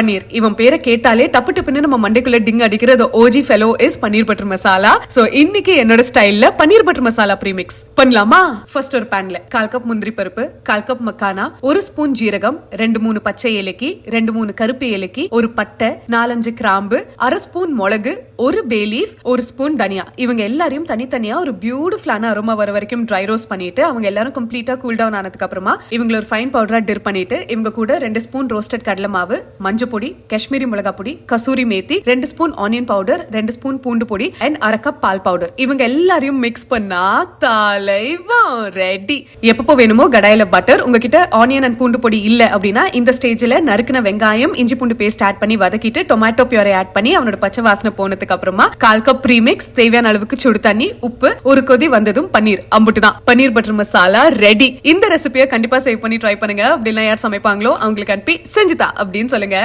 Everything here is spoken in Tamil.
பன்னீர் இவன் பேரை கேட்டாலே டப்பு டப்புன்னு நம்ம மண்டைக்குள்ள டிங் அடிக்கிறது OG fellow is paneer butter masala. So இன்னைக்கு என்னோட ஸ்டைல்ல பன்னீர் பட்டர் மசாலா ப்ரீமிக்ஸ் பண்ணலாமா? ஃபர்ஸ்ட் ஒரு பேன்ல 1/4 கப் முந்திரி பருப்பு, 1/4 கப் மக்கானா, 1 ஸ்பூன் ஜீரகம், 2-3 பச்சை ஏலக்கி, 2-3 கருப்பு ஏலக்கி, ஒரு பட்டை, 4-5 கிராம்பு, 1/2 ஸ்பூன் மிளகு, ஒரு பே லீஃப், 1 ஸ்பூன் தனியா. இவங்க எல்லாரையும் தனித்தனியா ஒரு பியூட்டிஃபுல்லான அரோமா வர வரைக்கும் ட்ரை ரோஸ்ட் பண்ணிட்டு அவங்க எல்லாரும் கம்ப்ளீட்டா கூல் டவுன் ஆனதுக்கு அப்புறமா இவங்க ஒரு ஃபைன் பவுடரா டிர் பண்ணிட்டு இவங்க கூட 2 ஸ்பூன் ரோஸ்டட் கடலை மாவு, மஞ்சள் பொடி, காஷ்மீரி மிளகா பொடி, kasuri methi, 2 spoon onion powder, 2 spoon பூண்டு பொடி அண்ட் 1/2 கப் பால் பவுடர். இவங்க எல்லாரையும் மிக்ஸ் பண்ணா தலைவா ரெடி. எப்பப்போ வேணுமோ கடாயில பட்டர். உங்ககிட்ட ஆனியன் அண்ட் பூண்டு பொடி இல்ல அப்படின்னா இந்த ஸ்டேஜ்ல நறுக்கின வெங்காயம், இஞ்சி பூண்டு பேஸ்ட் ஆட் பண்ணி வதக்கிட்டு டொமேட்டோ பியூரை ஆட் பண்ணி அவனோட பச்சை வாசனை போனதுக்கு அப்புறமா 1/4 கப் ப்ரீமிக்ஸ், தேவையான அளவுக்கு சுடு தண்ணி, உப்பு, ஒரு கொதி வந்ததும் பன்னீர். அம்புட்டுதான் பன்னீர் பட்டர் மசாலா ரெடி. இந்த ரெசிபியை கண்டிப்பா சேவ் பண்ணி ட்ரை பண்ணுங்க. அப்படிலாம் யார் சமைப்பாங்களோ அவங்களுக்கு அனுப்பி செஞ்சுதா அப்படின்னு சொல்லுங்க.